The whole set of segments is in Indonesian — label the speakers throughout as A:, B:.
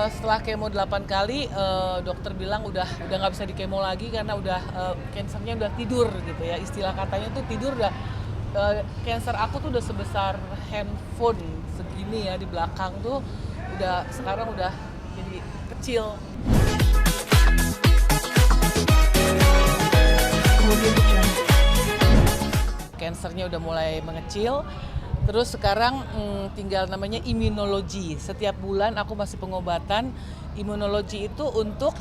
A: setelah kemo 8 kali, dokter bilang udah nggak bisa di kemo lagi karena udah kansernya udah tidur gitu ya. Istilah katanya tuh tidur udah kanser aku tuh udah sebesar handphone segini ya di belakang tuh sekarang udah jadi kecil. Kansernya udah mulai mengecil. Terus sekarang tinggal namanya imunologi. Setiap bulan aku masih pengobatan. Imunologi itu untuk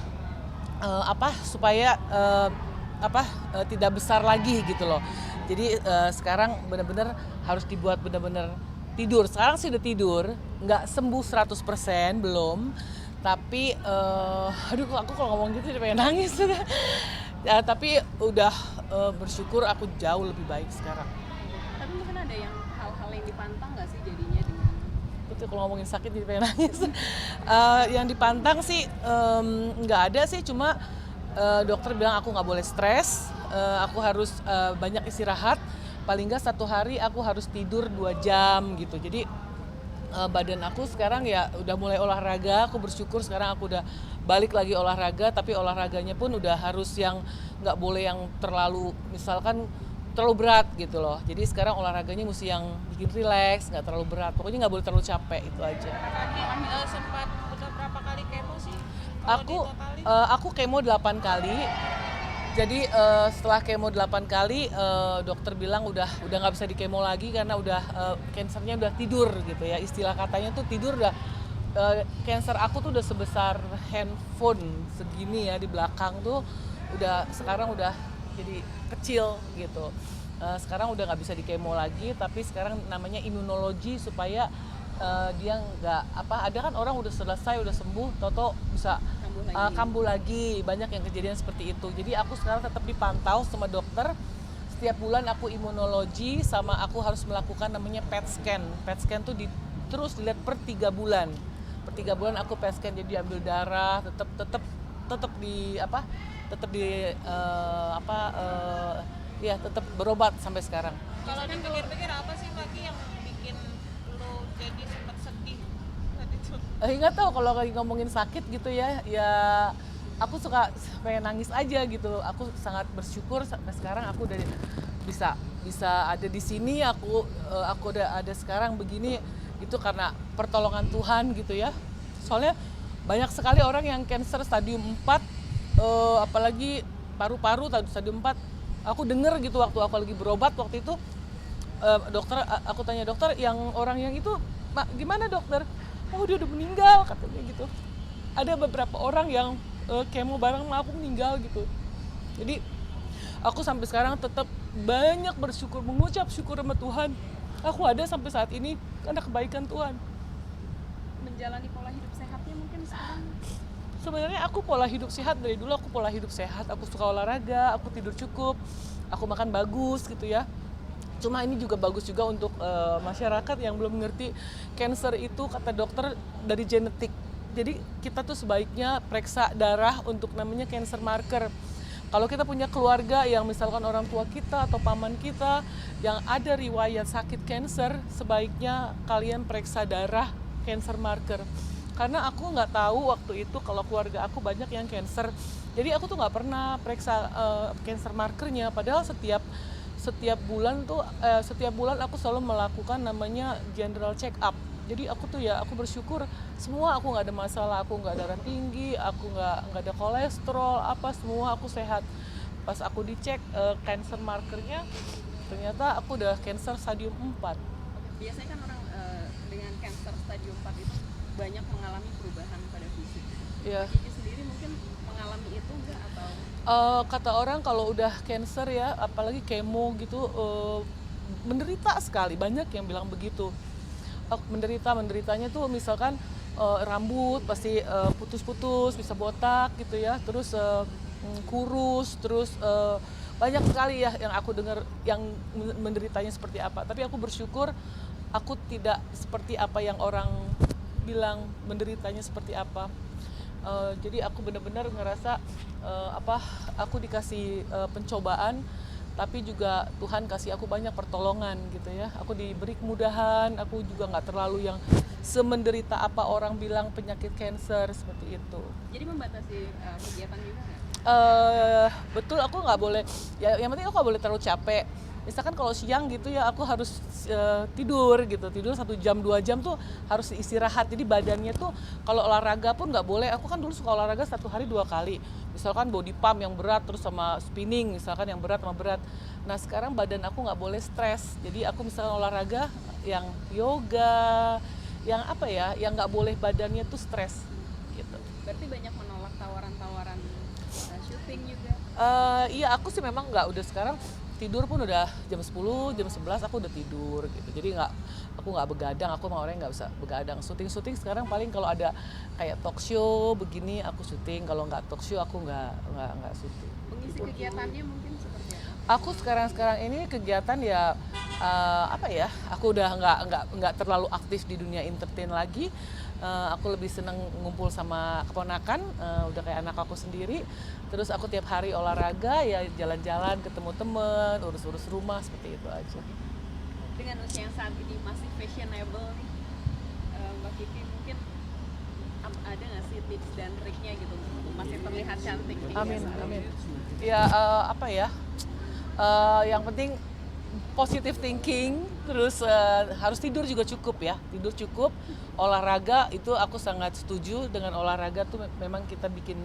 A: supaya tidak besar lagi gitu loh. Jadi sekarang benar-benar harus dibuat benar-benar tidur. Sekarang sih udah tidur, nggak sembuh 100% belum. Tapi aku kalau ngomong gitu udah pengen nangis. Tapi udah bersyukur aku jauh lebih baik sekarang.
B: Tapi mungkin ada hal-hal yang dipantang nggak sih jadinya dengan
A: itu kalau ngomongin sakit jadi pengen nangis. Yang dipantang sih nggak ada sih, cuma dokter bilang aku nggak boleh stres, aku harus banyak istirahat, paling nggak 1 hari aku harus tidur 2 jam gitu. Jadi badan aku sekarang ya udah mulai olahraga, aku bersyukur sekarang aku udah balik lagi olahraga, tapi olahraganya pun udah harus yang nggak boleh yang terlalu misalkan terlalu berat gitu loh. Jadi sekarang olahraganya mesti yang bikin rileks, nggak terlalu berat, pokoknya nggak boleh terlalu capek, itu aja.
C: Sempat udah berapa kali kemo sih?
A: Aku kemo 8 kali. Jadi setelah kemo 8 kali, dokter bilang udah nggak bisa di kemo lagi karena udah kansernya udah tidur gitu ya. Istilah katanya tuh tidur udah kanser aku tuh udah sebesar handphone segini ya di belakang tuh sekarang udah jadi kecil gitu. Sekarang udah nggak bisa di kemo lagi, tapi sekarang namanya imunologi supaya dia nggak ada kan orang udah selesai udah sembuh toto bisa kambuh lagi. Banyak yang kejadian seperti itu. Jadi aku sekarang tetap dipantau sama dokter. Setiap bulan aku imunologi, sama aku harus melakukan namanya PET scan. PET scan tuh terus dilihat per 3 bulan. Per 3 bulan aku PET scan, jadi ambil darah, tetap tetap berobat sampai sekarang.
C: Kalau dipikir-pikir apa sih Maki yang bikin lo jadi sempat sedih saat itu?
A: Nggak tahu kalau lagi ngomongin sakit gitu ya aku suka pengen nangis aja gitu. Aku sangat bersyukur sampai sekarang aku udah bisa ada di sini. Aku udah ada sekarang begini, itu karena pertolongan Tuhan gitu ya. Soalnya banyak sekali orang yang kanker stadium 4, apalagi paru-paru stadium 4. Aku denger gitu waktu aku lagi berobat waktu itu, dokter, aku tanya dokter, yang orang yang itu gimana dokter? Oh dia udah meninggal katanya gitu. Ada beberapa orang yang kemo bareng sama aku meninggal gitu. Jadi aku sampai sekarang tetap banyak bersyukur, mengucap syukur sama Tuhan. Aku ada sampai saat ini karena kebaikan Tuhan.
B: menjalani pola hidup sehatnya mungkin sekarang?
A: Sebenarnya aku pola hidup sehat dari dulu, aku pola hidup sehat. Aku suka olahraga, aku tidur cukup, aku makan bagus gitu ya. Cuma ini juga bagus juga untuk masyarakat yang belum mengerti kanker itu kata dokter dari genetik. Jadi kita tuh sebaiknya periksa darah untuk namanya cancer marker. Kalau kita punya keluarga yang misalkan orang tua kita atau paman kita yang ada riwayat sakit kanker, sebaiknya kalian periksa darah cancer marker. Karena aku nggak tahu waktu itu kalau keluarga aku banyak yang kanker. Jadi aku tuh nggak pernah periksa cancer markernya. Padahal setiap bulan aku selalu melakukan namanya general check up. Jadi aku bersyukur semua aku nggak ada masalah, aku nggak darah tinggi, aku nggak ada kolesterol, semua aku sehat. Pas aku dicek cancer markernya, ternyata aku udah cancer stadium 4.
B: Biasanya kan orang dengan cancer stadium 4 itu banyak mengalami perubahan pada fisik.
A: Iya.
B: Kiki sendiri mungkin mengalami itu enggak atau?
A: Kata orang kalau udah cancer ya, apalagi kemo gitu, menderita sekali. Banyak yang bilang begitu. Menderitanya tuh misalkan rambut pasti putus-putus, bisa botak gitu ya, terus kurus, terus banyak sekali ya yang aku dengar yang menderitanya seperti apa. Tapi aku bersyukur aku tidak seperti apa yang orang bilang menderitanya seperti apa. Jadi aku benar-benar ngerasa aku dikasih pencobaan tapi juga Tuhan kasih aku banyak pertolongan gitu ya. Aku diberi kemudahan, aku juga nggak terlalu yang semenderita apa orang bilang penyakit cancer seperti itu.
B: Jadi membatasi kegiatan juga nggak?
A: Betul, aku nggak boleh, ya yang penting aku nggak boleh terlalu capek. Misalkan kalau siang gitu ya aku harus tidur 1 jam 2 jam tuh harus istirahat. Jadi badannya tuh kalau olahraga pun nggak boleh. Aku kan dulu suka olahraga 1 hari 2 kali. Misalkan body pump yang berat terus sama spinning, misalkan yang berat sama berat. Nah sekarang badan aku nggak boleh stres. Jadi aku misalkan olahraga yang yoga, yang apa ya, yang nggak boleh badannya tuh stres gitu.
B: Berarti banyak menolak tawaran-tawaran syuting juga.
A: Iya aku sih memang nggak, udah sekarang tidur pun udah jam 10, jam 11 aku udah tidur gitu. Jadi aku nggak begadang, aku sama orang yang nggak bisa begadang. Syuting sekarang paling kalau ada kayak talk show begini aku syuting, kalau nggak talk show aku nggak syuting.
B: Mengisi kegiatannya mungkin seperti apa?
A: Aku sekarang ini kegiatan ya apa ya? Aku udah nggak terlalu aktif di dunia entertain lagi. Aku lebih seneng ngumpul sama keponakan, udah kayak anak aku sendiri. Terus aku tiap hari olahraga, ya jalan-jalan, ketemu temen, urus-urus rumah, seperti itu aja.
B: Dengan usia yang saat ini masih fashionable nih, Mbak Kiki mungkin ada nggak sih tips dan triknya gitu untuk masih terlihat cantik?
A: Amin. Ya apa ya? Yang penting positive thinking, terus harus tidur juga cukup ya, tidur cukup, olahraga itu aku sangat setuju dengan olahraga tuh memang kita bikin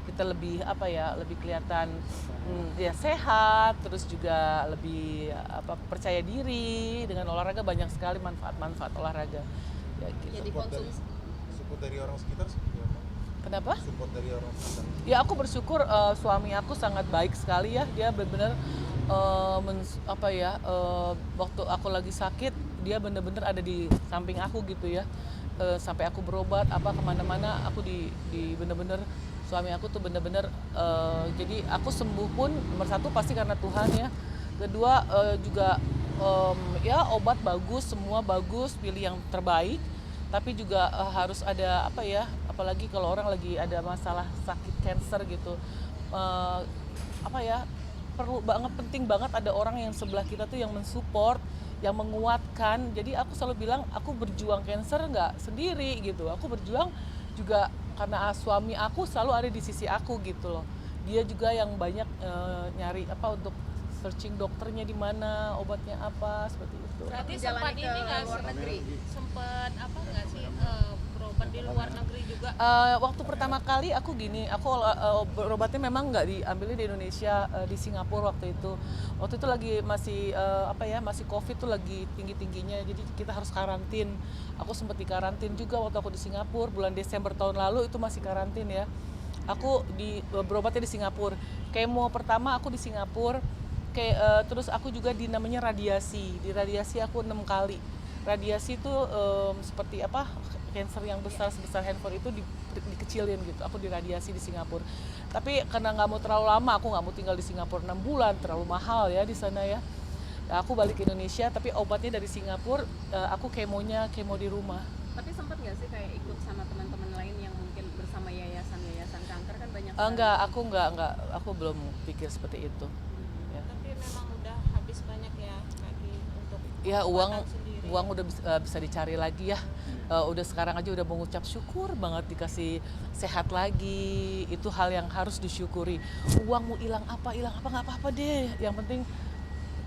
A: kita lebih apa ya, lebih kelihatan ya sehat, terus juga lebih percaya diri. Dengan olahraga banyak sekali manfaat olahraga. Ya gitu.
B: Jadi konsumsi.
D: Support dari orang sekitar seperti apa?
A: Kenapa?
D: Support dari orang sekitar.
A: Ya aku bersyukur suami aku sangat baik sekali ya, dia benar-benar waktu aku lagi sakit dia benar-benar ada di samping aku gitu ya, sampai aku berobat kemana-mana aku di benar-benar suami aku tuh benar-benar jadi aku sembuh pun nomor 1 pasti karena Tuhan ya, kedua juga ya obat bagus, semua bagus, pilih yang terbaik, tapi juga harus ada apalagi kalau orang lagi ada masalah sakit cancer gitu, perlu banget, penting banget ada orang yang sebelah kita tuh yang mensupport, yang menguatkan. Jadi aku selalu bilang aku berjuang cancer nggak sendiri gitu, aku berjuang juga karena suami aku selalu ada di sisi aku gitu loh. Dia juga yang banyak nyari untuk searching dokternya di mana, obatnya apa, seperti itu.
C: Berarti
B: Menjalani
C: sempat
B: ke
C: ini nggak
B: luar negeri?
C: sempat nggak sih berobat di luar negeri juga?
A: Waktu pertama kali aku berobatnya memang nggak diambilnya di Indonesia, di Singapura waktu itu. Waktu itu lagi masih masih COVID tuh lagi tinggi-tingginya, jadi kita harus karantin. Aku sempat dikarantin juga waktu aku di Singapura bulan Desember tahun lalu, itu masih karantin ya. Aku berobatnya di Singapura. Kemo pertama aku di Singapura. Terus aku juga di namanya radiasi. Di radiasi aku 6 kali. Radiasi itu seperti cancer yang besar sebesar handphone itu dikecilin gitu. Aku diradiasi di Singapura. Tapi karena nggak mau terlalu lama, aku nggak mau tinggal di Singapura 6 bulan, terlalu mahal ya di sana ya. Nah, aku balik ke Indonesia, tapi obatnya dari Singapura, aku kemo di rumah.
B: Tapi sempat nggak sih kayak ikut sama teman-teman lain yang mungkin bersama yayasan kanker kan banyak?
A: Enggak, aku belum pikir seperti itu. Ya.
C: Tapi memang udah habis banyak ya lagi untuk
A: Ya
C: pengobatan sendiri.
A: uang udah bisa dicari lagi ya. Udah sekarang aja udah mengucap syukur banget dikasih sehat lagi. Itu hal yang harus disyukuri. Uang mau hilang apa nggak apa-apa deh. Yang penting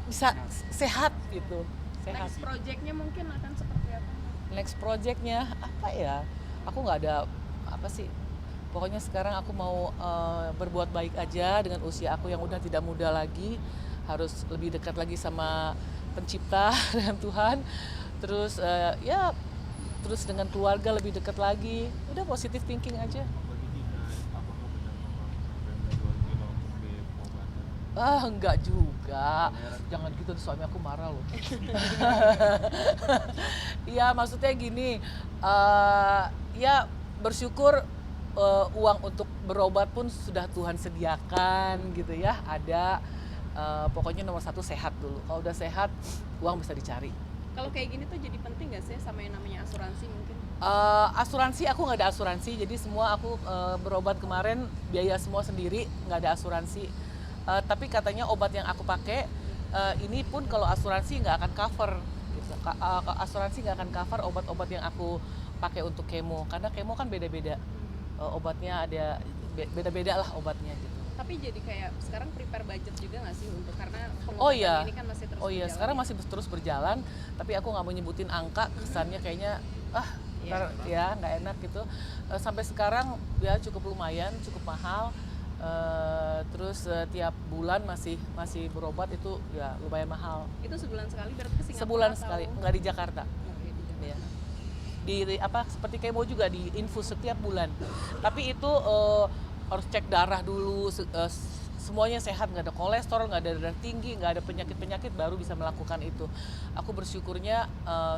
A: bisa sehat gitu. Sehat.
B: Next projectnya mungkin akan seperti apa?
A: Next projectnya apa ya? Aku nggak ada pokoknya sekarang aku mau berbuat baik aja dengan usia aku yang udah tidak muda lagi, harus lebih dekat lagi sama pencipta dengan Tuhan, terus terus dengan keluarga lebih dekat lagi, udah positive thinking aja. Enggak juga, jangan gitu, suami aku marah loh. Ya maksudnya gini, ya bersyukur uang untuk berobat pun sudah Tuhan sediakan gitu ya, ada. Pokoknya nomor 1 sehat dulu, kalau udah sehat uang bisa dicari.
B: Kalau kayak gini tuh jadi penting nggak sih sama yang namanya asuransi mungkin?
A: Asuransi aku nggak ada asuransi, jadi semua aku berobat kemarin biaya semua sendiri, nggak ada asuransi. Tapi katanya obat yang aku pakai ini pun kalau asuransi nggak akan cover gitu. Asuransi nggak akan cover obat-obat yang aku pakai untuk kemo, karena kemo kan beda-beda. Obatnya ada beda-beda lah obatnya gitu.
B: Tapi jadi kayak sekarang prepare budget juga nggak sih untuk, karena
A: Oh
B: pengobatan
A: iya,
B: ini kan masih terus
A: oh iya,
B: berjalan.
A: sekarang masih terus berjalan, tapi aku nggak mau nyebutin angka, kesannya kayaknya ntar ya nggak enak gitu. Sampai sekarang ya cukup lumayan, cukup mahal. Terus tiap bulan masih berobat itu ya lumayan mahal.
B: Itu sebulan sekali berarti ke Singapura
A: Sebulan
B: atau?
A: sekali, nggak di Jakarta.
B: Oke, di Jakarta.
A: Ya. Di apa seperti kemo juga di infus setiap bulan. Tapi itu harus cek darah dulu, semuanya sehat, nggak ada kolesterol, nggak ada darah tinggi, nggak ada penyakit baru bisa melakukan itu. Aku bersyukurnya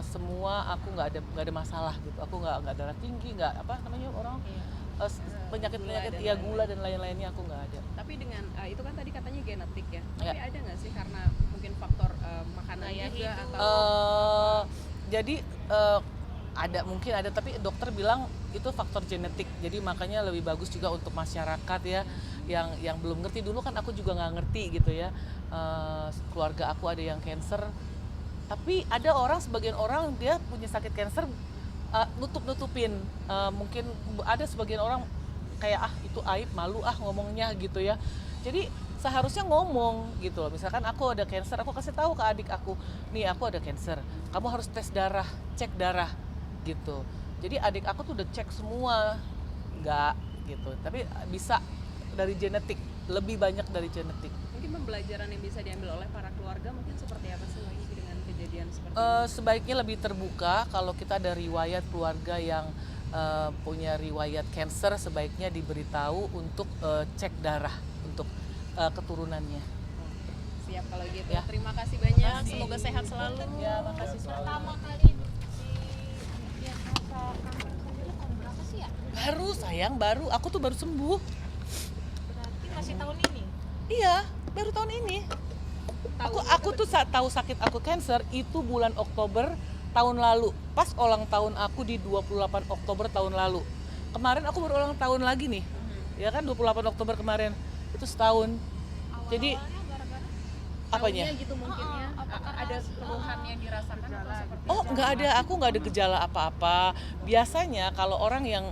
A: semua aku nggak ada masalah gitu. Aku nggak darah tinggi, nggak apa namanya orang penyakit ya gula dan lain-lainnya aku nggak ada.
B: Tapi dengan itu kan tadi katanya genetik ya.
A: Ya.
B: Tapi ada nggak sih karena mungkin faktor makanan
C: Gaya
B: juga
C: hidup.
B: atau
A: Jadi mungkin ada, tapi dokter bilang itu faktor genetik. Jadi makanya lebih bagus juga untuk masyarakat ya yang belum ngerti. Dulu kan aku juga nggak ngerti gitu ya. Keluarga aku ada yang cancer. Tapi ada sebagian orang dia punya sakit cancer nutup-nutupin. Mungkin ada sebagian orang kayak itu aib, malu ngomongnya gitu ya. Jadi seharusnya ngomong gitu loh. Misalkan aku ada cancer, aku kasih tahu ke adik aku, nih aku ada cancer, kamu harus tes darah, cek darah gitu. Jadi adik aku tuh udah cek semua, enggak gitu. Tapi bisa dari genetik, lebih banyak dari genetik.
B: mungkin pembelajaran yang bisa diambil oleh para keluarga mungkin seperti apa sih lagi dengan kejadian seperti ini?
A: Sebaiknya lebih terbuka. Kalau kita ada riwayat keluarga yang punya riwayat cancer, sebaiknya diberitahu untuk cek darah untuk keturunannya.
B: Siap kalau gitu.
A: Ya.
B: Terima kasih banyak. Semoga sehat selalu.
A: Ya, makasih.
C: Pertama kali diagnosa kanker sendiri tahun berapa sih ya?
A: Baru sayang, aku tuh baru sembuh.
C: Berarti masih tahun ini?
A: Iya, baru tahun ini. Aku tuh saat tahu sakit aku cancer itu bulan Oktober tahun lalu. Pas ulang tahun aku di 28 Oktober tahun lalu. Kemarin aku baru ulang tahun lagi nih. Ya kan 28 Oktober kemarin. Itu setahun. Jadi
C: Awalnya gara-gara
A: apanya?
B: Taunya gitu mungkin ya. Ada keluhan yang dirasakan atau seperti
A: Oh, nggak ada. Aku nggak ada gejala apa-apa. Biasanya kalau orang yang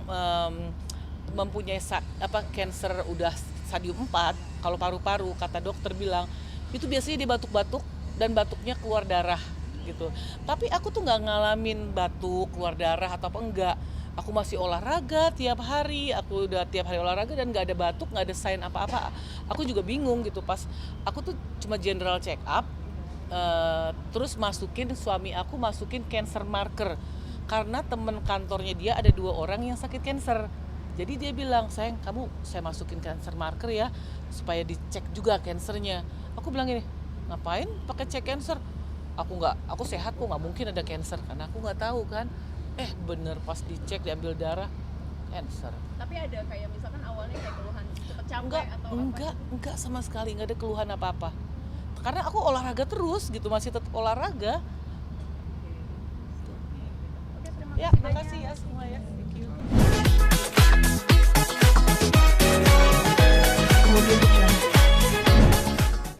A: mempunyai cancer udah stadium 4, kalau paru-paru kata dokter bilang itu biasanya dia batuk-batuk dan batuknya keluar darah gitu. Tapi aku tuh nggak ngalamin batuk, keluar darah atau apa enggak. Aku masih olahraga tiap hari, aku udah tiap hari olahraga dan nggak ada batuk, nggak ada sign apa-apa. Aku juga bingung gitu pas aku tuh cuma general check up, terus suami aku masukin cancer marker karena temen kantornya dia ada 2 orang yang sakit cancer. Jadi dia bilang, sayang saya masukin cancer marker ya supaya dicek juga cancernya. Aku bilang gini, ngapain pakai cek cancer? Aku sehat kok, nggak mungkin ada cancer karena aku nggak tahu kan. Bener pas dicek diambil darah cancer.
B: Tapi ada kayak misalkan awalnya kayak keluhan cepet capek atau
A: Enggak sama sekali, nggak ada keluhan apa-apa. Karena aku olahraga terus gitu, masih tetap olahraga.
B: Oke, terima
A: Ya,
B: kasih banyak.
A: makasih ya semua ya. Thank you.